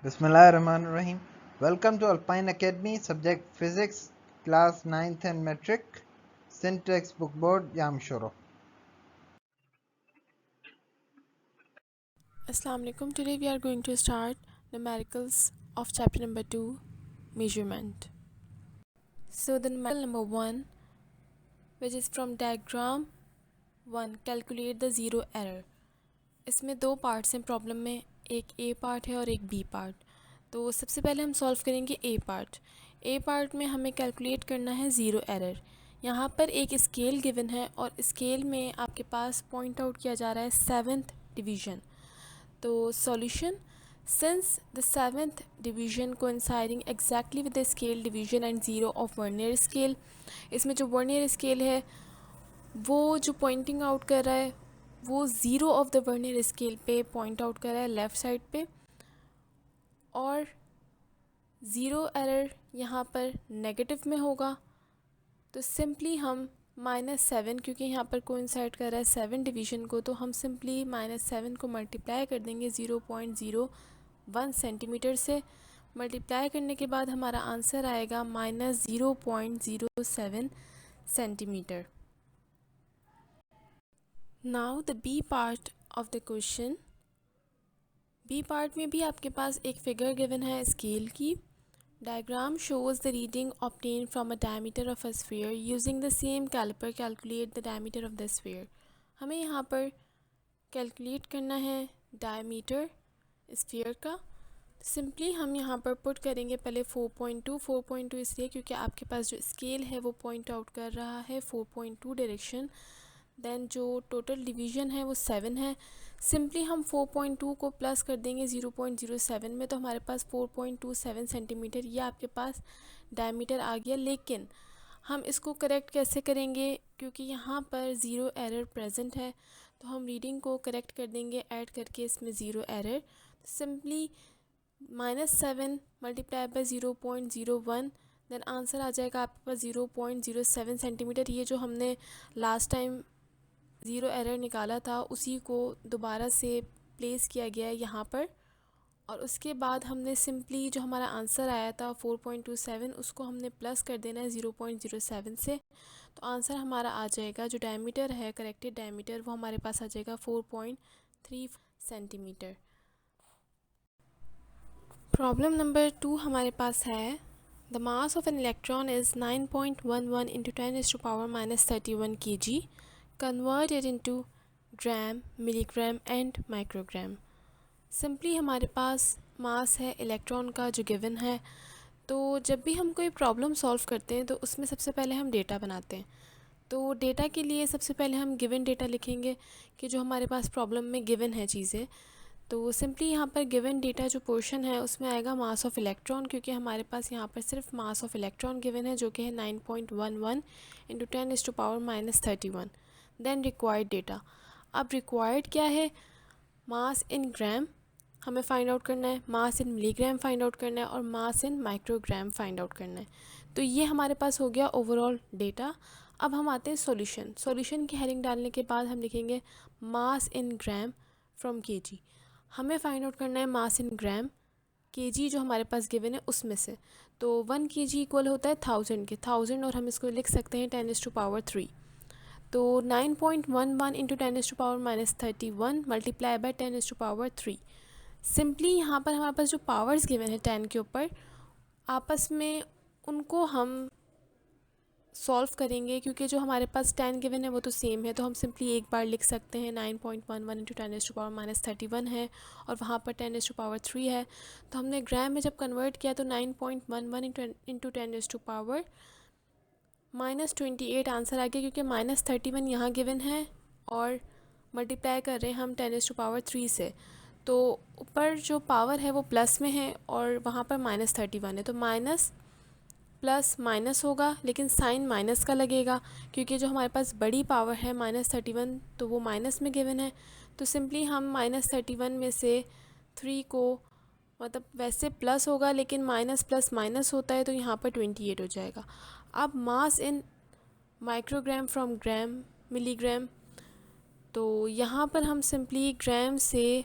Bismillahirrahmanirrahim. Welcome to Alpine Academy, subject physics, class 9th and Matric, Sindh Textbook Board, Yam Shoro. Assalamu alaikum. Today we are going to start numericals of chapter number 2, measurement. So the numerical number 1, which is from diagram 1, calculate the zero error. इसमें दो parts हैं problem में, एक ए part है और एक B part. तो सबसे पहले हम सॉल्व करेंगे ए पार्ट. ए पार्ट में हमें कैलकुलेट करना है ज़ीरो एरर. यहाँ पर एक स्केल गिवन है और स्केल में आपके पास पॉइंट आउट किया जा रहा है 7th डिवीज़न. तो solution, since the 7th division coinciding exactly with the scale division and zero of vernier scale. इसमें जो वर्नियर स्केल है वो जो पॉइंटिंग आउट कर रहा है वो zero of the vernier scale पे पॉइंट आउट कर रहा है लेफ़्ट साइड पे, और ज़ीरो एरर यहाँ पर नेगेटिव में होगा. तो सिंपली हम -7, क्योंकि यहाँ पर कोइंसाइड कर रहा है 7 डिवीज़न को, तो हम सिंपली -7 को मल्टीप्लाई कर देंगे 0.01 सेंटीमीटर से. मल्टीप्लाई करने के बाद हमारा आंसर आएगा -0.07 centimetre. Now the B part of the question. B part में भी आपके पास एक फिगर गिवन है स्केल की. Diagram shows the reading obtain from a diameter of a sphere using the same calliper calculate the diameter of the sphere. हमें यहाँ पर कैलकुलेट करना है डायमीटर स्फीयर का. सिंपली हम यहाँ पर पुट करेंगे पहले 4.2 इसलिए क्योंकि आपके पास जो स्केल है वो पॉइंट आउट कर रहा है 4.2 डायरेक्शन. देन जो टोटल डिवीज़न है वो 7 है. सिंपली हम 4.2 को प्लस कर देंगे 0.07 में, तो हमारे पास 4.27 सेंटीमीटर ये आपके पास डायमीटर आ गया. लेकिन हम इसको करेक्ट कैसे करेंगे, क्योंकि यहाँ पर ज़ीरो एरर प्रेजेंट है, तो हम रीडिंग को करेक्ट कर देंगे ऐड करके इसमें zero error. Simply -7 multiply by 0.01, then answer आ जाएगा आपके पास 0.07 सेंटीमीटर. ये जो हमने लास्ट टाइम ज़ीरो एरर निकाला था उसी को दोबारा से प्लेस किया गया है यहाँ पर, और उसके बाद हमने सिंपली जो हमारा आंसर आया था 4.27 उसको हमने प्लस कर देना है 0.07 से. तो आंसर हमारा आ जाएगा, जो डायमीटर है करेक्टेड डायमीटर, वो हमारे पास आ जाएगा 4.3 सेंटीमीटर. प्रॉब्लम नंबर 2 हमारे पास है. The mass of an electron is 9.11 into 10⁻31 kg. Convert it into gram, milligram and microgram. Simply हमारे पास मास है इलेक्ट्रॉन का जो गिवन है. तो जब भी हम कोई प्रॉब्लम सॉल्व करते हैं तो उसमें सबसे पहले हम डेटा बनाते हैं. तो डेटा के लिए सबसे पहले हम गिवन डेटा लिखेंगे कि जो हमारे पास प्रॉब्लम में गिवन है चीज़ें. तो सिंपली यहाँ पर गिवन डेटा जो पोर्शन है उसमें आएगा मास ऑफ इलेक्ट्रॉन, क्योंकि हमारे पास यहाँ पर सिर्फ मास ऑफ इलेक्ट्रॉन गिवन है जो कि है 9.11 इंटू 10⁻31. Then required data. अब रिक्वायर्ड क्या है, मास इन ग्राम हमें फाइंड आउट करना है, मास इन मिलीग्राम फाइंड आउट करना है, और मास इन माइक्रोग्राम फाइंड आउट करना है. तो ये हमारे पास हो गया ओवरऑल डेटा. अब हम आते हैं सॉल्यूशन. सॉल्यूशन की हेडिंग डालने के बाद हम लिखेंगे मास इन ग्राम फ्रॉम केजी. हमें फाइंड आउट करना है मास इन ग्राम, केजी जो हमारे पास गिवन है उसमें से. तो 1 kg इक्वल होता है 1000 के, 1000, और हम इसको लिख सकते हैं 10⁻3. तो 9.11 इंटू 10⁻31 मल्टीप्लाई बाय 10⁻3. सिंपली यहाँ पर हमारे पास जो पावर्स गिवन है 10 के ऊपर, आपस में उनको हम सॉल्व करेंगे, क्योंकि जो हमारे पास 10 गिवन है वो तो सेम है. तो हम सिंपली एक बार लिख सकते हैं 9.11 इंटू 10⁻31 है, और वहाँ पर 10⁻3 है. तो हमने ग्राम में जब कन्वर्ट किया तो 9.11 इंटू 10⁻28 आंसर आ गया, क्योंकि -31 यहाँ गिवन है और मल्टीप्लाई कर रहे हैं हम 10⁻3 से. तो ऊपर जो पावर है वो प्लस में है और वहाँ पर -31 है, तो माइनस प्लस माइनस होगा, लेकिन साइन माइनस का लगेगा क्योंकि जो हमारे पास बड़ी पावर है -31 तो वो माइनस में गिवन है. तो सिंपली हम -31 में से 3 को, मतलब वैसे प्लस होगा लेकिन माइनस प्लस माइनस होता है तो यहाँ पर 28 हो जाएगा. अब मास इन माइक्रोग्राम फ्रॉम ग्राम मिलीग्राम. तो यहाँ पर हम सिंपली ग्राम से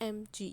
mg.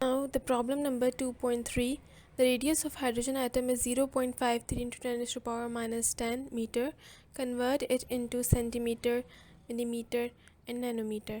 Now the problem number 2.3. The radius of hydrogen atom is 0.53 into 10⁻⁻10 meter. Convert it into centimeter, millimeter and nanometer.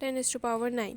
10⁻⁹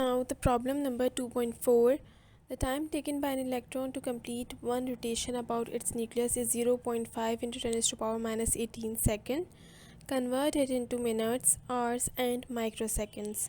Now the problem number 2.4. The time taken by an electron to complete one rotation about its nucleus is 0.5 into 10⁻⁻18 second. Convert it into minutes, hours and microseconds.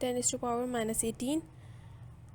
10⁻⁻18.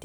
t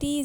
t =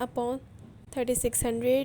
1/3600.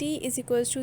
t =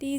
t =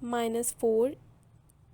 10⁻⁻4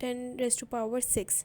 10⁻6.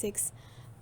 6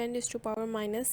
10⁻12.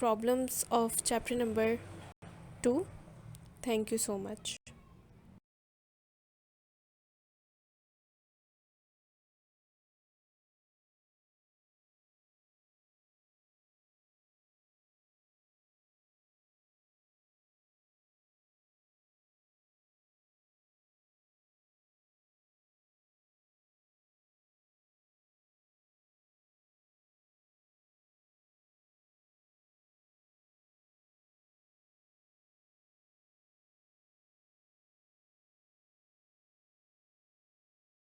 problems of chapter number 2. Thank you so much.